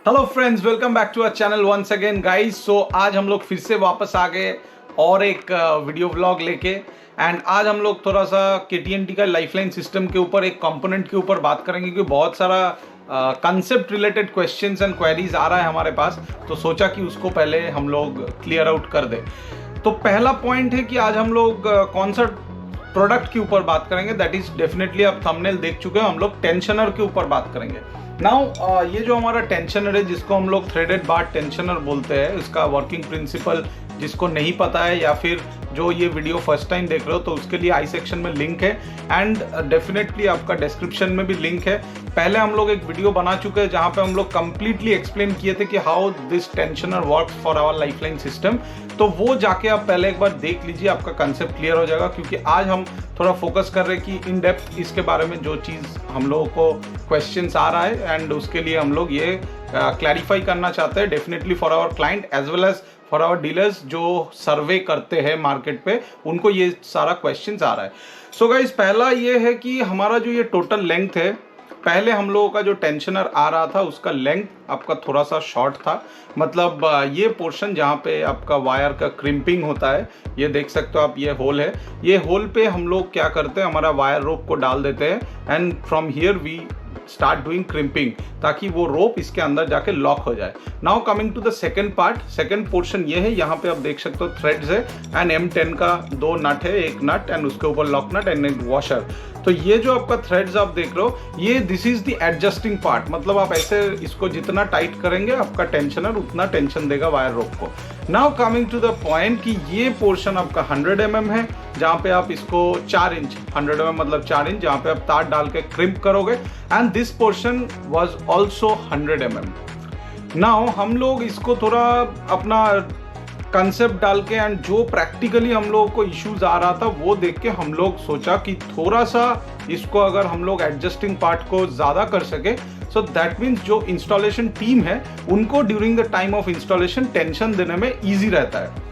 Hello friends, welcome back to our channel once again guys. So आज हम लोग फिर से वापस आ गए और एक वीडियो व्लॉग लेके। एंड आज हम लोग थोड़ा सा KTNT का लाइफलाइन सिस्टम के ऊपर एक कंपोनेंट के ऊपर बात करेंगे, क्योंकि बहुत सारा concept related questions and queries आ रहा है हमारे पास, तो सोचा कि उसको पहले हम लोग क्लियर आउट कर दें। तो पहला पॉइंट है कि आज हम लोग कौन सा प्रोडक्ट के ऊपर बात करेंगे। दैट इज डेफिनेटली आप थंबनेल देख चुके हो, हम लोग टेंशनर के ऊपर बात करेंगे। नाउ ये जो हमारा टेंशनर है, जिसको हम लोग थ्रेडेड बार टेंशनर बोलते हैं, इसका वर्किंग प्रिंसिपल जिसको नहीं पता है या फिर जो ये वीडियो फर्स्ट टाइम देख रहे हो, तो उसके लिए आई सेक्शन में लिंक है एंड डेफिनेटली आपका डिस्क्रिप्शन में भी लिंक है। पहले हम लोग एक वीडियो बना चुके हैं जहां पे हम लोग कंप्लीटली एक्सप्लेन किए थे कि how this tensioner works for our lifeline system. तो वो जाके आप पहले एक बार देख लीजिए, आपका कंसेप्ट क्लियर हो जाएगा। क्योंकि आज हम थोड़ा फोकस कर रहे हैं कि इन डेप्थ इसके बारे में जो चीज़ हम लोगों को क्वेश्चंस आ रहा है, एंड उसके लिए हम लोग ये क्लैरिफाई करना चाहते हैं definitely for our client as well as for our dealers जो सर्वे करते हैं मार्केट पे, उनको ये सारा क्वेश्चंस आ रहा है। सो गाइस, पहला ये है कि हमारा जो ये टोटल लेंथ है, पहले हम लोगों का जो टेंशनर आ रहा था उसका लेंथ आपका थोड़ा सा शॉर्ट था। मतलब ये पोर्शन जहाँ पे आपका वायर का क्रिम्पिंग होता है, ये देख सकते हो आप, ये होल है। ये होल पे हम लोग क्या करते हैं, हमारा वायर रोप को डाल देते हैं and from here we start doing crimping, ताकि वो रोप इसके अंदर जाके लॉक हो जाए। Now coming to the second part, second portion ये है। यहाँ पे आप देख सकते हो थ्रेड्स है एंड M10 का 2 नट है, एक नट एंड उसके ऊपर लॉक नट एंड एक वॉशर। तो ये जो आपका थ्रेड्स आप देख रहे हो, ये this is the adjusting part. मतलब आप ऐसे इसको जितना टाइट करेंगे आपका टेंशनर उतना टेंशन देगा वायर रोप को। Now coming to the point कि ये पोर्शन आपका 100 mm है, जहाँ पे आप इसको 4 इंच, 100 mm मतलब 4 इंच, जहाँ पे आप तार डाल के क्रिम्प करोगे। And this portion was also 100 mm। Now हम लोग इसको थोड़ा अपना कंसेप्ट डाल के एंड जो प्रैक्टिकली हम लोगों को इश्यूज आ रहा था वो देख के हम लोग सोचा कि थोड़ा सा इसको अगर हम लोग एडजस्टिंग पार्ट को ज़्यादा कर सके, सो दैट मीन्स जो इंस्टॉलेशन टीम है उनको during the time of installation tension देने में ईजी रहता है।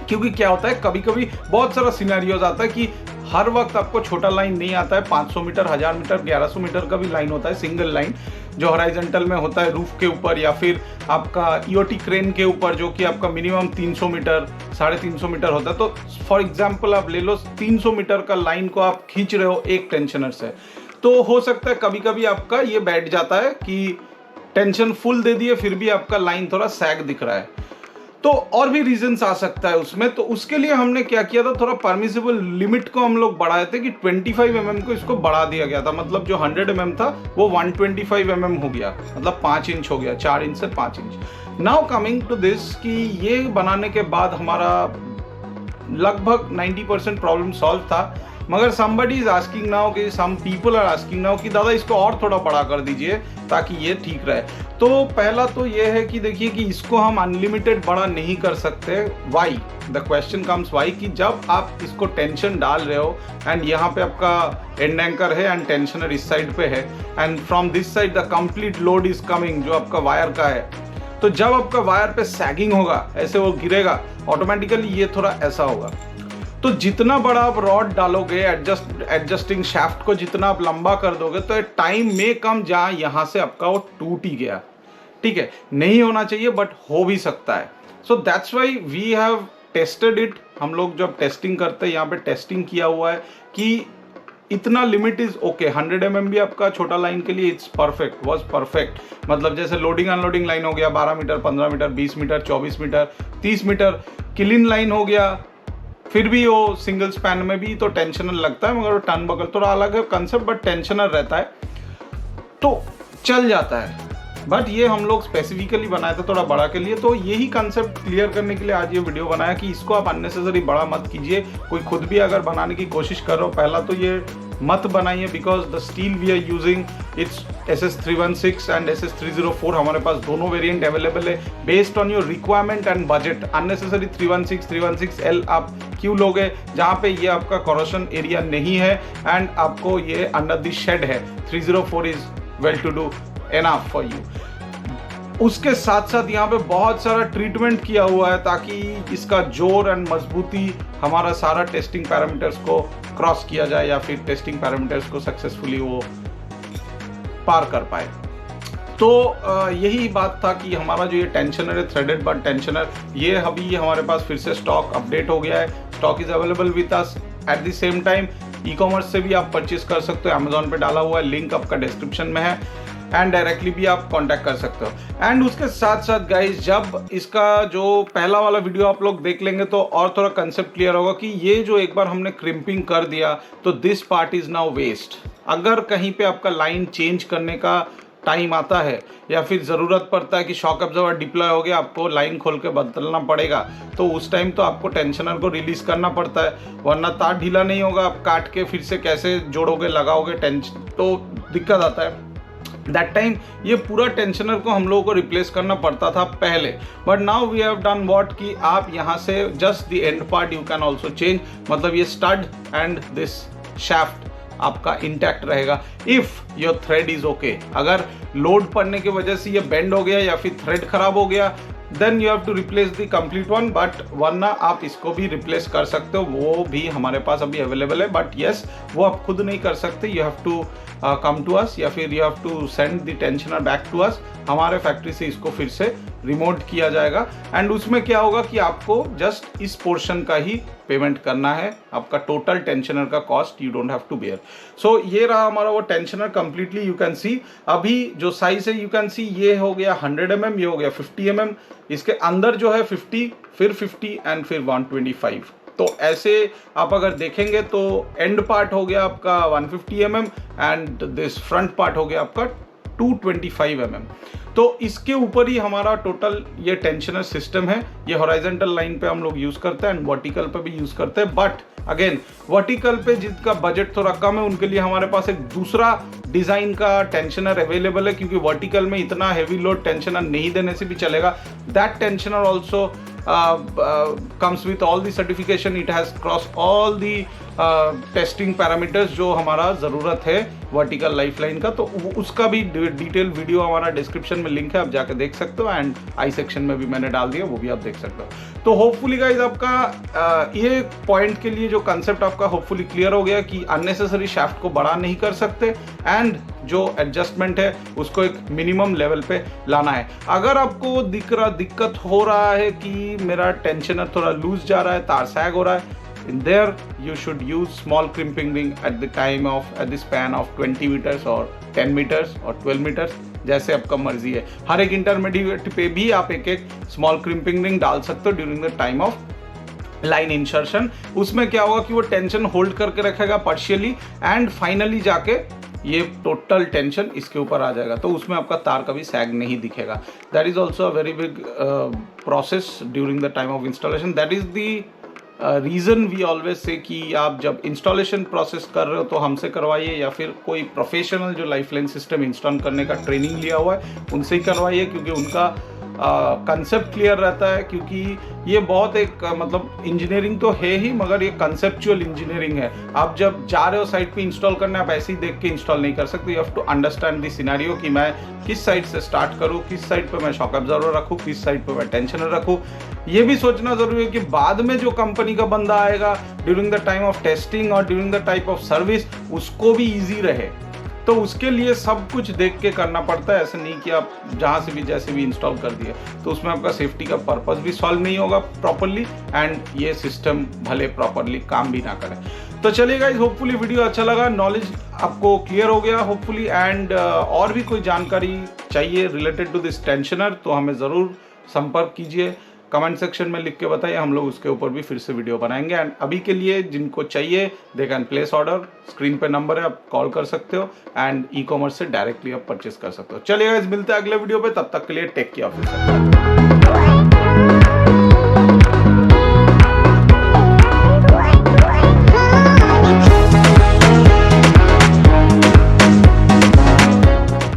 क्योंकि क्या होता है, कभी कभी बहुत सारा सिनेरियोज आता है कि हर वक्त आपको छोटा लाइन नहीं आता है। 500 मीटर, 1000 मीटर, 1100 मीटर का भी लाइन होता है, सिंगल लाइन जो हॉराइजॉन्टल में होता है रूफ के ऊपर, या फिर आपका EOT क्रेन के ऊपर जो कि आपका मिनिमम 300 मीटर, 350 मीटर होता है। तो फॉर एग्जाम्पल आप ले लो 300 मीटर का लाइन को आप खींच रहे हो एक टेंशनर से, तो हो सकता है कभी कभी आपका ये बैठ जाता है कि टेंशन फुल दे दिए फिर भी आपका लाइन थोड़ा सैग दिख रहा है। तो और भी रीजंस आ सकता है उसमें। तो उसके लिए हमने क्या किया था, थोड़ा परमिसिबल लिमिट को हम लोग बढ़ाए थे कि 25 mm को इसको बढ़ा दिया गया था। मतलब जो 100 mm था वो 125 mm हो गया, मतलब 5 इंच हो गया, 4 इंच से 5 inch. Now coming to this कि ये बनाने के बाद हमारा लगभग 90% प्रॉब्लम सॉल्व था। मगर somebody is asking now कि some people are asking now कि दादा इसको और थोड़ा बड़ा कर दीजिए ताकि ये ठीक रहे। तो पहला तो ये है कि देखिए कि इसको हम अनलिमिटेड बड़ा नहीं कर सकते। Why? The question comes why कि जब आप इसको टेंशन डाल रहे हो एंड यहाँ पे आपका एंड एंकर है एंड टेंशनर इस साइड पे है and from this side the complete load is coming जो आपका वायर का है। तो जब आपका वायर पे सैगिंग होगा, ऐसे वो गिरेगा, ऑटोमेटिकली ये थोड़ा ऐसा होगा। तो जितना बड़ा आप रॉड डालोगे, एडजस्टिंग शाफ्ट को जितना आप लंबा कर दोगे, तो टाइम में कम जहाँ यहाँ से आपका वो टूट ही गया। ठीक है, नहीं होना चाहिए बट हो भी सकता है। So that's why we have tested it. हम लोग जब टेस्टिंग करते हैं, यहाँ पे टेस्टिंग किया हुआ है कि इतना लिमिट इज ओके। 100 mm भी आपका छोटा लाइन के लिए इट्स परफेक्ट, वॉज परफेक्ट। मतलब जैसे लोडिंग अनलोडिंग लाइन हो गया 12 meter, 15 meter, 20 meter, 24 meter, 30 meter, clean line हो गया, फिर भी वो सिंगल स्पैन में भी तो टेंशनर लगता है, मगर वो टर्न बगल थोड़ा अलग है कंसेप्ट, बट टेंशनर रहता है तो चल जाता है। बट ये हम लोग स्पेसिफिकली बनाए थे थोड़ा बड़ा के लिए। तो यही कंसेप्ट क्लियर करने के लिए आज ये वीडियो बनाया कि इसको आप अननेसेसरी बड़ा मत कीजिए। कोई खुद भी अगर बनाने की कोशिश कर रहे हो, पहला तो ये मत बनाइए because the steel we are using it's SS316 and SS304। हमारे पास दोनों वेरिएंट अवेलेबल है based on your requirement and budget. Unnecessary 316, 316L आप क्यों लोगे जहाँ पे ये आपका कॉरोशन एरिया नहीं है एंड आपको ये अंडर द शेड है। 304 is well to do enough for you. उसके साथ साथ यहाँ पे बहुत सारा ट्रीटमेंट किया हुआ है ताकि इसका जोर एंड मजबूती हमारा सारा टेस्टिंग पैरामीटर्स को क्रॉस किया जाए या फिर टेस्टिंग पैरामीटर्स को सक्सेसफुली वो पार कर पाए। तो यही बात था कि हमारा जो ये टेंशनर है, थ्रेडेड बट टेंशनर, ये अभी हमारे पास फिर से स्टॉक अपडेट हो गया है। Stock is available with us. At the same time e commerce से भी आप परचेज कर सकते हो, अमेजोन पे डाला हुआ है, लिंक आपका डिस्क्रिप्शन में है, एंड डायरेक्टली भी आप कांटेक्ट कर सकते हो। एंड उसके साथ साथ गाइज, जब इसका जो पहला वाला वीडियो आप लोग देख लेंगे तो और थोड़ा कंसेप्ट क्लियर होगा कि ये जो एक बार हमने क्रिम्पिंग कर दिया तो this part is now waste. अगर कहीं पे आपका लाइन चेंज करने का टाइम आता है या फिर ज़रूरत पड़ता है कि शॉक अब्जॉर्बर डिप्लॉय हो गया, आपको लाइन खोल के बदलना पड़ेगा, तो उस टाइम तो आपको टेंशनर को रिलीज करना पड़ता है, वरना तार ढीला नहीं होगा, आप काट के फिर से कैसे जोड़ोगे, लगाओगे, टेंशन तो दिक्कत आता है। दैट टाइम ये पूरा टेंशनर को हम लोगों को रिप्लेस करना पड़ता था पहले, but now we have done what कि आप यहाँ से just the end part you can also change, मतलब ये स्टड एंड दिस शाफ्ट आपका इंटैक्ट रहेगा if your thread is okay. अगर लोड पड़ने की वजह से ये बेंड हो गया या फिर थ्रेड खराब हो गया, then you have to replace the complete one, but वरना आप इसको भी रिप्लेस कर सकते हो, वो भी हमारे पास अभी अवेलेबल है। बट यस, वो आप खुद नहीं कर सकते, you have to come to us या फिर you have to send the tensioner back to us. हमारे फैक्ट्री से इसको फिर से रिमोट किया जाएगा एंड उसमें क्या होगा कि आपको जस्ट इस पोर्शन का ही पेमेंट करना है, आपका टोटल टेंशनर का cost you don't have to bear. So ये रहा हमारा वो tensioner completely. You can see अभी जो साइज है, यू कैन सी ये हो गया 100 mm, ये हो गया 50 mm, इसके अंदर जो है 50, फिर 50 एंड फिर 125। तो ऐसे आप अगर देखेंगे तो एंड पार्ट हो गया आपका 150 mm and this front part हो गया आपका 225 mm। तो इसके ऊपर ही हमारा टोटल ये टेंशनर सिस्टम है। ये हॉरिजॉन्टल लाइन पे हम लोग यूज करते हैं एंड वर्टिकल पे भी यूज करते हैं, बट अगेन वर्टिकल पे जिसका बजट थोड़ा कम है उनके लिए हमारे पास एक दूसरा डिजाइन का टेंशनर अवेलेबल है, क्योंकि वर्टिकल में इतना हैवी लोड टेंशनर नहीं देने से भी चलेगा। That tensioner also comes with all the certification, it has crossed all the testing parameters जो हमारा ज़रूरत है वर्टिकल लाइफलाइन का। तो उसका भी डिटेल वीडियो हमारा डिस्क्रिप्शन में लिंक है, आप जाके देख सकते हो, एंड आई सेक्शन में भी मैंने डाल दिया, वो भी आप देख सकते हो। तो होपफुली गाइज आपका ये पॉइंट के लिए जो कंसेप्ट आपका होपफुली क्लियर हो गया कि अननेसेसरी शाफ्ट को बड़ा नहीं कर सकते एंड जो एडजस्टमेंट है उसको एक मिनिमम लेवल पे लाना है। अगर आपको दिक्कत हो रहा है कि मेरा टेंशनर थोड़ा लूज जा रहा है, तार सैग हो रहा है, in there you should use small crimping ring at the span of 20 meters or 10 meters or 12 meters, जैसे आपका मर्जी है। हर एक इंटरमीडिएट पे भी आप एक स्मॉल क्रिम्पिंग रिंग डाल सकते हो during the time of line insertion. उसमें क्या होगा कि वो टेंशन होल्ड करके रखेगा पार्शियली एंड फाइनली जाके ये टोटल टेंशन इसके ऊपर आ जाएगा, तो उसमें आपका तार कभी सैग नहीं दिखेगा। That is also a very big process during the time of installation. That is the reason we always say कि आप जब इंस्टॉलेशन प्रोसेस कर रहे हो तो हमसे करवाइए या फिर कोई प्रोफेशनल जो लाइफलाइन सिस्टम इंस्टॉल करने का ट्रेनिंग लिया हुआ है उनसे ही करवाइए, क्योंकि उनका कंसेप्ट क्लियर रहता है। क्योंकि ये बहुत एक मतलब इंजीनियरिंग तो है ही, मगर ये कंसेप्चुअल इंजीनियरिंग है। आप जब जा रहे हो साइट पे इंस्टॉल करने, आप ऐसे ही देख के इंस्टॉल नहीं कर सकते। You have to understand the scenario कि मैं किस साइड से स्टार्ट करूँ, किस साइड पे मैं शॉक अब्जॉर्बर रखूँ, किस साइड पे मैं टेंशनर रखूँ। ये भी सोचना जरूरी है कि बाद में जो कंपनी का बंदा आएगा during the time of testing और during the type of service उसको भी ईजी रहे। तो उसके लिए सब कुछ देख के करना पड़ता है, ऐसे नहीं कि आप जहाँ से भी जैसे भी इंस्टॉल कर दिए, तो उसमें आपका सेफ्टी का पर्पस भी सॉल्व नहीं होगा प्रॉपरली एंड ये सिस्टम भले प्रॉपरली काम भी ना करे। तो चलिए गाइस, होपफुली वीडियो अच्छा लगा, नॉलेज आपको क्लियर हो गया होपफुली, एंड और भी कोई जानकारी चाहिए रिलेटेड टू दिस टेंशनर तो हमें ज़रूर संपर्क कीजिए, कमेंट सेक्शन में लिख के बताइए, हम लोग उसके ऊपर भी फिर से वीडियो बनाएंगे। एंड अभी के लिए जिनको चाहिए they can place order, screen पे नंबर है, आप कॉल कर सकते हो एंड ई कॉमर्स से डायरेक्टली आप परचेस कर सकते हो। चलिए गाइस, मिलते हैं अगले वीडियो पे, तब तक के लिए टेक केयर ऑफ योरसेल्फ।